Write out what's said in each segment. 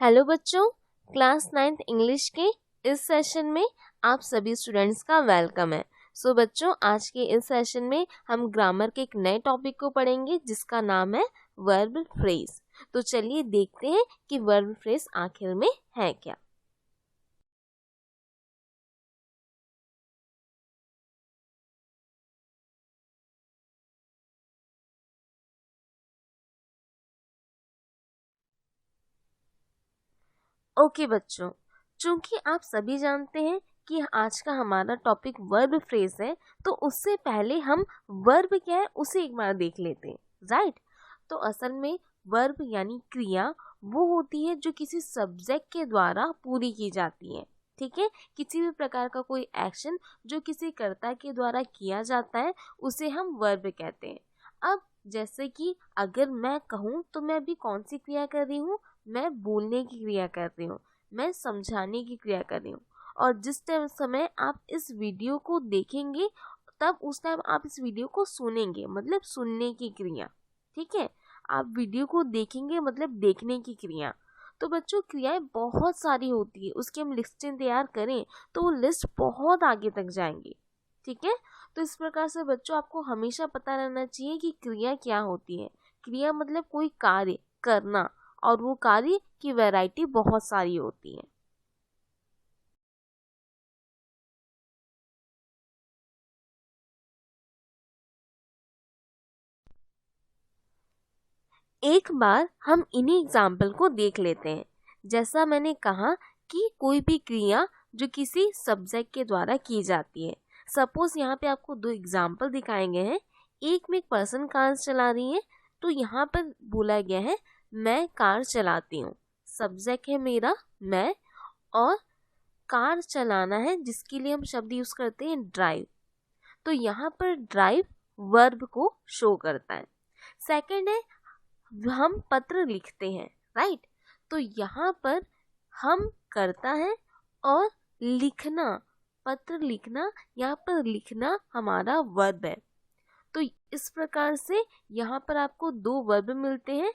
Hello बच्चों, class 9th English के इस सेशन में आप सभी स्टूडेंट्स का वेलकम है। बच्चों, आज के इस सेशन में हम ग्रामर के एक नए टॉपिक को पढ़ेंगे जिसका नाम है वर्ब फ्रेज। तो चलिए देखते हैं कि वर्ब फ्रेज आखिर में है क्या। ओके बच्चों, चूंकि आप सभी जानते हैं कि आज का हमारा टॉपिक वर्ब फ्रेज है, तो उससे पहले हम वर्ब क्या है उसे एक बार देख लेते हैं, राइट। तो असल में वर्ब यानी क्रिया वो होती है जो किसी सब्जेक्ट के द्वारा पूरी की जाती है, ठीक है। किसी भी प्रकार का कोई एक्शन जो किसी कर्ता के द्वारा किया जाता है उसे हम वर्ब कहते हैं। अब जैसे कि अगर मैं कहूँ तो मैं अभी कौन सी क्रिया कर रही हूँ, मैं बोलने की क्रिया कर रही हूँ, मैं समझाने की क्रिया कर रही हूँ। और जिस टाइम समय आप इस वीडियो को देखेंगे तब उस टाइम आप इस वीडियो को सुनेंगे, मतलब सुनने की क्रिया, ठीक है। आप वीडियो को देखेंगे मतलब देखने की क्रिया। तो बच्चों क्रियाएं बहुत सारी होती है, उसकी हम लिस्टें तैयार करें तो वो लिस्ट बहुत आगे तक जाएंगी, ठीक है। तो इस प्रकार से बच्चों आपको हमेशा पता रहना चाहिए कि क्रिया क्या होती है। क्रिया मतलब कोई कार्य करना, और वो कार्य की वैरायटी बहुत सारी होती है। एक बार हम इन्हीं एग्जाम्पल को देख लेते हैं। जैसा मैंने कहा कि कोई भी क्रिया जो किसी सब्जेक्ट के द्वारा की जाती है। सपोज यहाँ पे आपको दो एग्जाम्पल दिखाए गए हैं। एक में एक पर्सन कार चला रही है, तो यहाँ पर बोला गया है मैं कार चलाती हूँ। सब्जेक्ट है मेरा मैं, और कार चलाना है जिसके लिए हम शब्द यूज करते हैं ड्राइव। तो यहाँ पर ड्राइव वर्ब को शो करता है। सेकंड है हम पत्र लिखते हैं, राइट। तो यहाँ पर हम करता है और लिखना, पत्र लिखना, यहाँ पर लिखना हमारा वर्ब है। तो इस प्रकार से यहाँ पर आपको दो वर्ब मिलते हैं,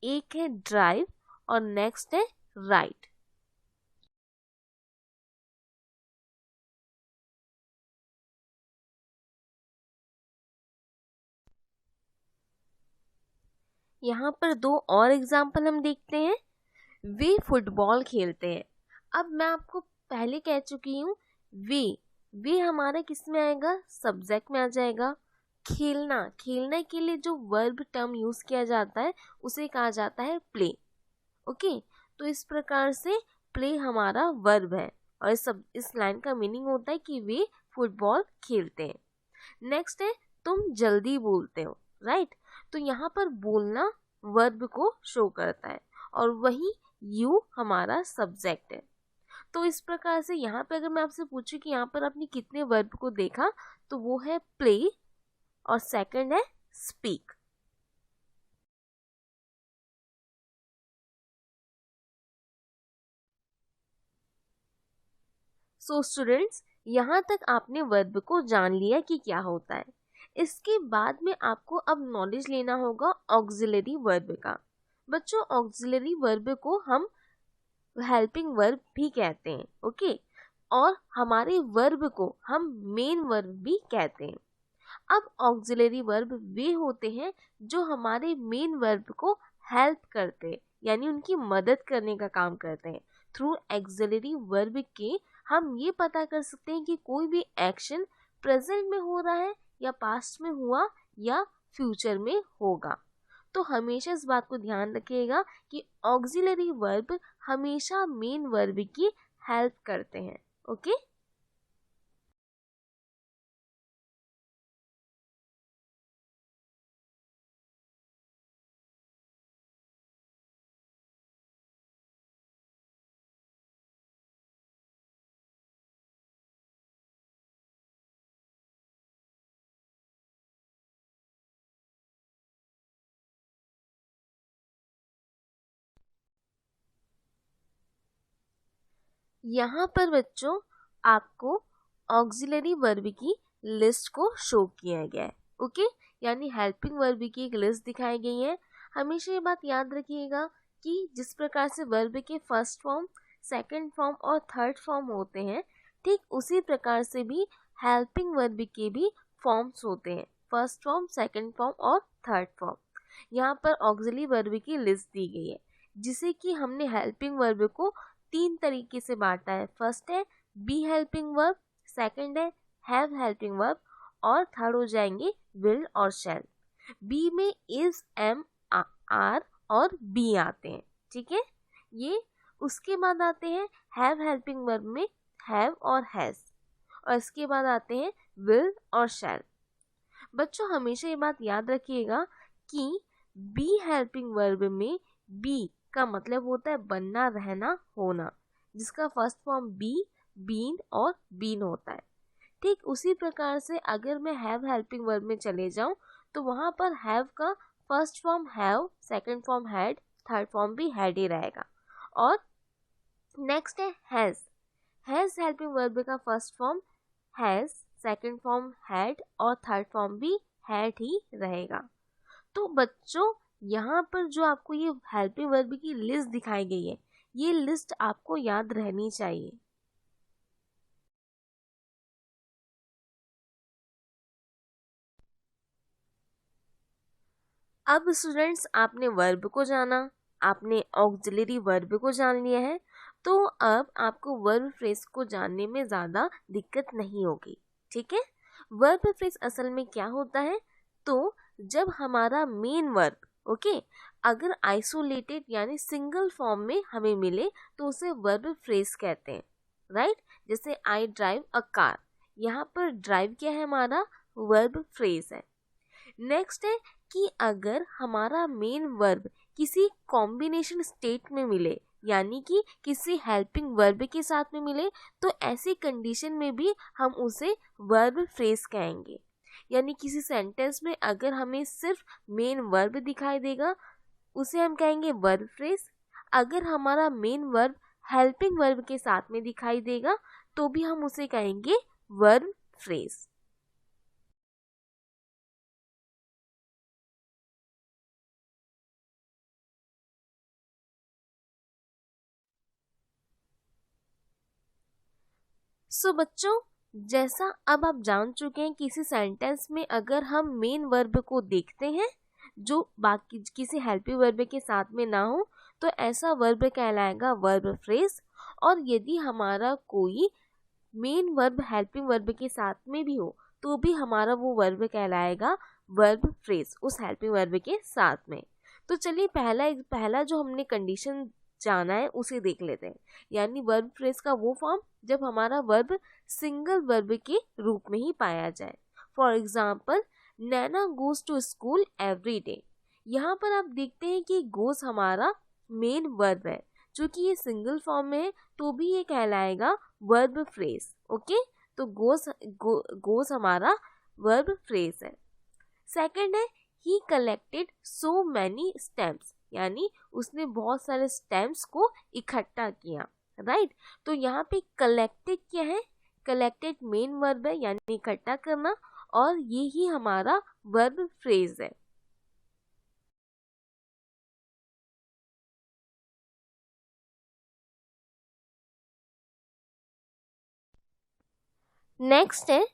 एक है ड्राइव और नेक्स्ट है राइट। यहाँ पर दो और एग्जाम्पल हम देखते हैं। वे फुटबॉल खेलते हैं। अब मैं आपको पहले कह चुकी हूँ वे हमारा किस में आएगा, सब्जेक्ट में आ जाएगा। खेलना, खेलने के लिए जो वर्ब टर्म यूज किया जाता है उसे कहा जाता है प्ले। ओके, तो इस प्रकार से प्ले हमारा वर्ब है, और इस लाइन का मीनिंग होता है कि वे फुटबॉल खेलते हैं। नेक्स्ट है तुम जल्दी बोलते हो, राइट। तो यहाँ पर बोलना वर्ब को शो करता है, और वही यू हमारा सब्जेक्ट है। तो इस प्रकार से यहाँ पे अगर मैं आपसे पूछूं कि यहाँ पर आपने कितने वर्ब को देखा, तो वो है प्ले और सेकंड है स्पीक। सो स्टूडेंट्स, यहाँ तक आपने वर्ब को जान लिया कि क्या होता है। इसके बाद में आपको अब नॉलेज लेना होगा ऑक्सिलरी वर्ब का। बच्चों ऑक्सिलरी वर्ब को हम हेल्पिंग वर्ब भी कहते हैं, ओके। और हमारे वर्ब को हम मेन वर्ब भी कहते हैं। अब ऑक्सिलरी वर्ब वे होते हैं जो हमारे मेन वर्ब को हेल्प करते हैं, यानी उनकी मदद करने का काम करते हैं। थ्रू ऑक्सिलरी वर्ब के हम ये पता कर सकते हैं कि कोई भी एक्शन प्रेजेंट में हो रहा है या पास्ट में हुआ या फ्यूचर में होगा। तो हमेशा इस बात को ध्यान रखिएगा कि ऑक्सिलरी वर्ब हमेशा मेन वर्ब की हेल्प करते हैं, ओके। यहाँ पर बच्चों आपको ऑक्सिलरी वर्ब की लिस्ट को शो किया गया है, ओके। यानी हेल्पिंग वर्ब की एक लिस्ट दिखाई गई है। हमेशा ये बात याद रखिएगा कि जिस प्रकार से वर्ब के फर्स्ट फॉर्म, सेकंड फॉर्म और थर्ड फॉर्म होते हैं, ठीक उसी प्रकार से भी हेल्पिंग वर्ब के भी फॉर्म्स होते हैं, फर्स्ट फॉर्म, सेकंड फॉर्म और थर्ड फॉर्म। यहाँ पर ऑक्सिलरी वर्ब की लिस्ट दी गई है, जिसे कि हमने हेल्पिंग वर्ब को 3 तरीके से बांटा है। फर्स्ट है बी हेल्पिंग वर्ब, सेकंड है हैव हेल्पिंग वर्ब और थर्ड हो जाएंगे विल और शैल। बी में इज, एम, आर और बी आते हैं, ठीक है ये। उसके बाद आते हैं हैव हेल्पिंग वर्ब में हैव और हैज, और इसके बाद आते हैं विल और शैल। बच्चों हमेशा ये बात याद रखिएगा कि बी हेल्पिंग वर्ब में बी का मतलब होता है बनना, रहना, होना, जिसका फर्स्ट फॉर्म बी, बीन और बीन होता है। ठीक उसी प्रकार से अगर मैं हैव हेल्पिंग वर्ब में चले जाऊं तो वहां पर हैव का first form have, second form had, third form भी हैड ही रहेगा। और नेक्स्ट है हैज। हैज हेल्पिंग वर्ब का first form has, second form had और थर्ड फॉर्म भी हैड ही रहेगा। तो बच्चों यहाँ पर जो आपको ये हेल्पिंग वर्ब की लिस्ट दिखाई गई है, ये लिस्ट आपको याद रहनी चाहिए। अब स्टूडेंट्स आपने वर्ब को जाना, आपने ऑक्सिलरी वर्ब को जान लिया है, तो अब आपको वर्ब फ्रेज को जानने में ज़्यादा दिक्कत नहीं होगी, ठीक है। वर्ब फ्रेज असल में क्या होता है, तो जब हमारा मेन वर्ब ओके अगर आइसोलेटेड यानी सिंगल फॉर्म में हमें मिले तो उसे वर्ब फ्रेज कहते हैं, राइट। जैसे आई ड्राइव अ कार, यहाँ पर ड्राइव क्या है, हमारा वर्ब फ्रेज है। नेक्स्ट है कि अगर हमारा मेन वर्ब किसी कॉम्बिनेशन स्टेट में मिले, यानी कि किसी हेल्पिंग वर्ब के साथ में मिले, तो ऐसी कंडीशन में भी हम उसे वर्ब फ्रेज कहेंगे। यानी किसी सेंटेंस में अगर हमें सिर्फ मेन वर्ब दिखाई देगा उसे हम कहेंगे वर्ब फ्रेज। अगर हमारा मेन वर्ब हेल्पिंग वर्ब के साथ में दिखाई देगा तो भी हम उसे कहेंगे वर्ब फ्रेज। बच्चों जैसा अब आप जान चुके हैं किसी सेंटेंस में अगर हम मेन वर्ब को देखते हैं जो बाकी किसी हेल्पिंग वर्ब के साथ में ना हो तो ऐसा वर्ब कहलाएगा वर्ब फ्रेज। और यदि हमारा कोई मेन वर्ब हेल्पिंग वर्ब के साथ में भी हो तो भी हमारा वो वर्ब कहलाएगा वर्ब फ्रेज उस हेल्पिंग वर्ब के साथ में। तो चलिए पहला जो हमने कंडीशन जाना है उसे देख लेते हैं, यानी वर्ब फ्रेज का वो फॉर्म जब हमारा वर्ब सिंगल वर्ब के रूप में ही पाया जाए। For example Naina goes to school every day, यहाँ पर आप देखते हैं कि गोज हमारा मेन वर्ब है, चूंकि ये सिंगल फॉर्म में है तो भी ये कहलाएगा वर्ब फ्रेज। ओके तो गोज हमारा वर्ब फ्रेज है। सेकंड है ही कलेक्टेड सो मैनी स्टैम्प्स, यानी उसने बहुत सारे स्टैम्प्स को इकट्ठा किया, राइट। तो यहाँ पे कलेक्टेड क्या है, कलेक्टेड मेन वर्ब है यानी इकट्ठा करना, और ये ही हमारा वर्ब फ्रेज है। नेक्स्ट है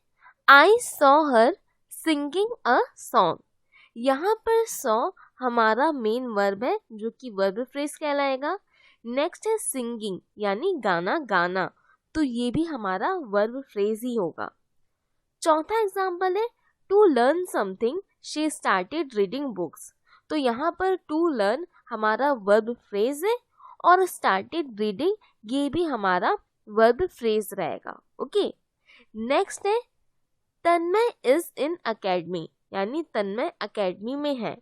I saw her singing a song, यहाँ पर सॉ हमारा मेन वर्ब है जो कि वर्ब फ्रेज कहलाएगा। नेक्स्ट है सिंगिंग यानी गाना गाना, तो ये भी हमारा वर्ब फ्रेज ही होगा। चौथा एग्जाम्पल है to learn something she started reading books, तो यहाँ पर टू लर्न हमारा वर्ब फ्रेज है और स्टार्टेड रीडिंग ये भी हमारा वर्ब फ्रेज रहेगा। ओके नेक्स्ट है तन्मय इज इन अकेडमी, यानी तन्मय अकेडमी में है।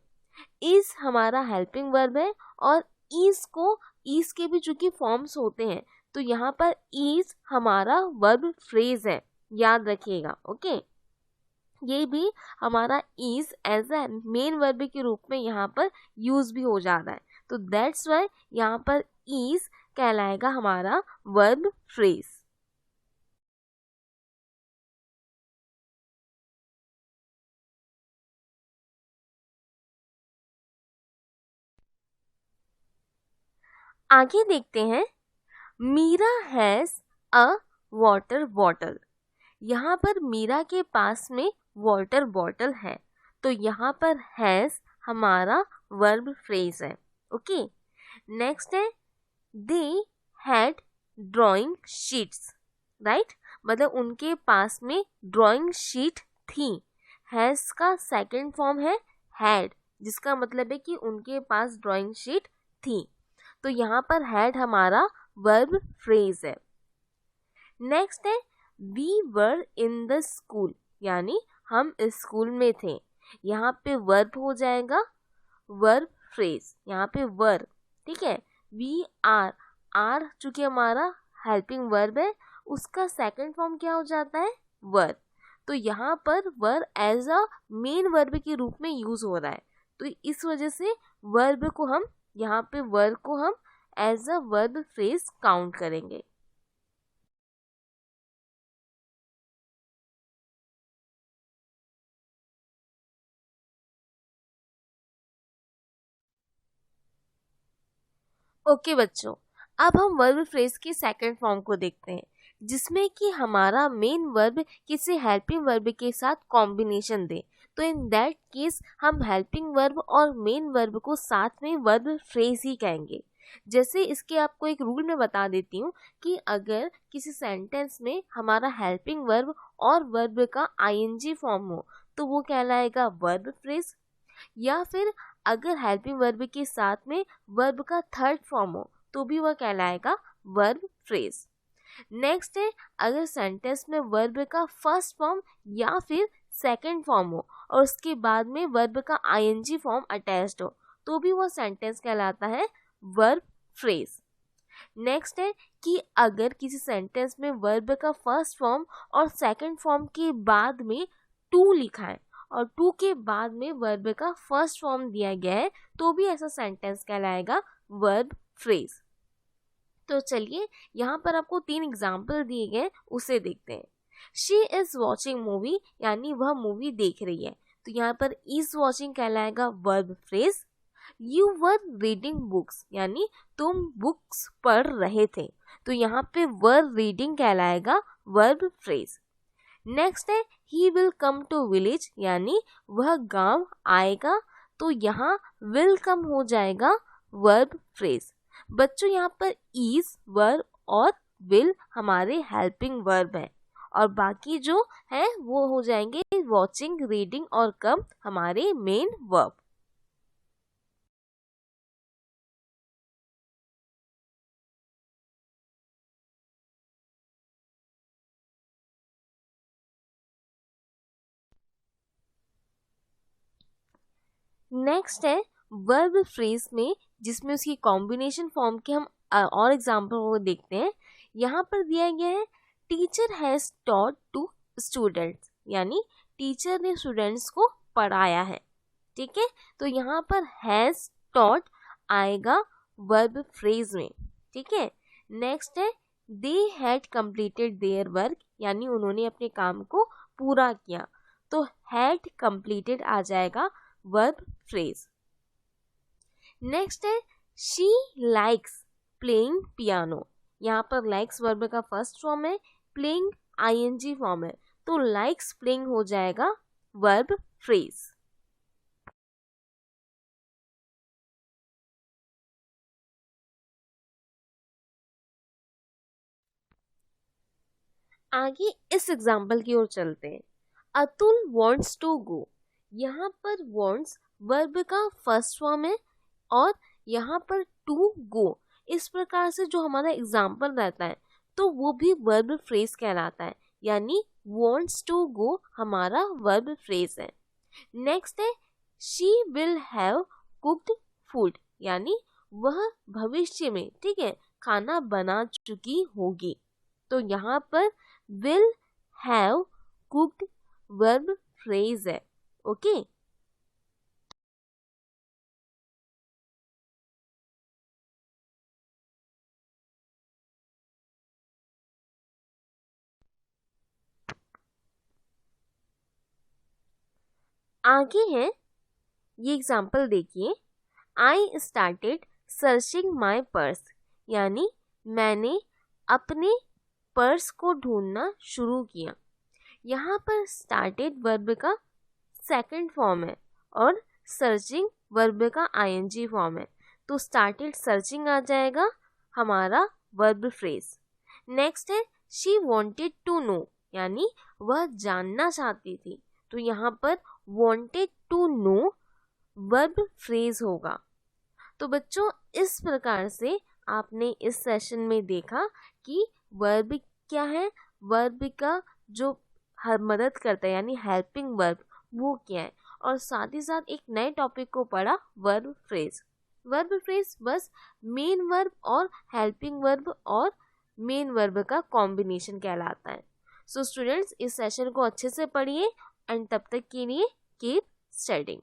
इज हमारा हेल्पिंग वर्ब है और इज के भी चूंकि फॉर्म्स होते हैं तो यहाँ पर इज हमारा वर्ब फ्रेज है, याद रखिएगा। ओके ये भी हमारा is as a main verb के रूप में यहाँ पर यूज भी हो जाता है, तो दैट्स वाई यहाँ पर इज कहलाएगा हमारा वर्ब फ्रेज। आगे देखते हैं, Meera has a water bottle. यहाँ पर मीरा के पास में वाटर बॉटल है, तो यहाँ पर हैज हमारा वर्ब फ्रेज है। ओके, नेक्स्ट है they had drawing sheets, right, मतलब उनके पास में ड्राइंग शीट थी। हैज का सेकंड फॉर्म है हैड, जिसका मतलब है कि उनके पास ड्राइंग शीट थी, तो यहाँ पर हैड हमारा वर्ब फ्रेज है। नेक्स्ट है we were in the school, यानी हम स्कूल में थे। यहाँ पे वर्ब हो जाएगा वर्ब फ्रेज, यहाँ पे वर, ठीक है। वी आर, आर चूंकि हमारा हेल्पिंग वर्ब है, उसका सेकंड फॉर्म क्या हो जाता है वर, तो यहाँ पर were as a main verb के रूप में यूज हो रहा है, तो इस वजह से वर्ब को हम यहाँ पे वर को हम as a verb phrase count करेंगे। ओके बच्चों, अब हम वर्ब फ्रेज के सेकंड फॉर्म को देखते हैं, जिसमें कि हमारा मेन वर्ब किसी हेल्पिंग वर्ब के साथ कॉम्बिनेशन दे। तो इन दैट केस हम हेल्पिंग वर्ब और मेन वर्ब को साथ में वर्ब फ्रेज ही कहेंगे। जैसे इसके आपको एक रूल में बता देती हूँ कि अगर किसी सेंटेंस में हमारा हेल्पिंग वर्ब और वर्ब का आईएनजी फॉर्म हो तो वो कहलाएगा वर्ब फ्रेज, या फिर अगर हेल्पिंग वर्ब के साथ में वर्ब का थर्ड फॉर्म हो तो भी वह कहलाएगा वर्ब फ्रेज। नेक्स्ट है अगर सेंटेंस में वर्ब का फर्स्ट फॉर्म या फिर सेकंड फॉर्म हो और उसके बाद में वर्ब का आईएनजी फॉर्म अटैच्ड हो तो भी वह सेंटेंस कहलाता है वर्ब फ्रेज। नेक्स्ट है कि अगर किसी सेंटेंस में वर्ब का फर्स्ट फॉर्म और सेकंड फॉर्म के बाद में टू लिखा है और टू के बाद में वर्ब का फर्स्ट फॉर्म दिया गया है तो भी ऐसा सेंटेंस कहलाएगा वर्ब फ्रेज। तो चलिए यहाँ पर आपको 3 एग्जाम्पल दिए गए, उसे देखते हैं। शी इज वॉचिंग मूवी, यानी वह मूवी देख रही है, तो यहाँ पर इज वॉचिंग कहलाएगा verb phrase. You were reading books, यानी तुम बुक्स पढ़ रहे थे, तो यहाँ पे वर रीडिंग कहलाएगा वर्ब फ्रेज। नेक्स्ट है he will come to village, यानी वह गांव आएगा, तो यहाँ विल कम हो जाएगा वर्ब फ्रेज। बच्चों यहाँ पर इज वर्ब और विल हमारे हेल्पिंग वर्ब है और बाकी जो है वो हो जाएंगे वॉचिंग, रीडिंग और कम हमारे मेन वर्ब। नेक्स्ट है वर्ब फ्रेज में जिसमें उसकी कॉम्बिनेशन फॉर्म के हम और एग्जाम्पल को देखते हैं। यहाँ पर दिया गया है teacher has taught to students, यानी टीचर ने स्टूडेंट्स को पढ़ाया है, ठीक है। तो यहाँ पर हैज टॉट आएगा वर्ब फ्रेज में, ठीक है। नेक्स्ट है they had completed their work, यानी उन्होंने अपने काम को पूरा किया, तो हैड कंप्लीटेड आ जाएगा वर्ब फ्रेज। नेक्स्ट है शी लाइक्स प्लेइंग पियानो, यहाँ पर लाइक्स वर्ब का फर्स्ट फॉर्म है, प्लेइंग आईएनजी फॉर्म है, तो लाइक्स प्लेइंग हो जाएगा वर्ब फ्रेज। आगे इस एग्जाम्पल की ओर चलते हैं। अतुल वॉन्ट्स टू गो, यहाँ पर वॉन्ट्स वर्ब का फर्स्ट फॉर्म है और यहाँ पर टू गो, इस प्रकार से जो हमारा एग्जाम्पल रहता है तो वो भी वर्ब फ्रेज कहलाता है, यानी वॉन्ट्स टू गो हमारा वर्ब फ्रेज है। नेक्स्ट है she will have cooked food, यानी वह भविष्य में, ठीक है, खाना बना चुकी होगी, तो यहाँ पर will have cooked verb phrase है। ओके, आगे है ये एग्जाम्पल देखिए। I started searching my purse, यानी मैंने अपने पर्स को ढूंढना शुरू किया। यहाँ पर स्टार्टेड वर्ब का सेकंड फॉर्म है और सर्चिंग वर्ब का आईएनजी फॉर्म है, तो स्टार्टेड सर्चिंग आ जाएगा हमारा वर्ब फ्रेज। नेक्स्ट है शी वांटेड टू नो, यानी वह जानना चाहती थी, तो यहाँ पर wanted to know verb phrase होगा। तो बच्चों इस प्रकार से आपने इस सेशन में देखा कि वर्ब क्या है, वर्ब का जो हर मदद करता है यानी हेल्पिंग वर्ब वो क्या है, और साथ ही साथ एक नए टॉपिक को पढ़ा वर्ब फ्रेज। वर्ब फ्रेज बस मेन वर्ब और हेल्पिंग वर्ब और मेन वर्ब का कॉम्बिनेशन कहलाता है। सो स्टूडेंट्स इस सेशन को अच्छे से पढ़िए एंड तब तक के लिए कीप स्टडिंग।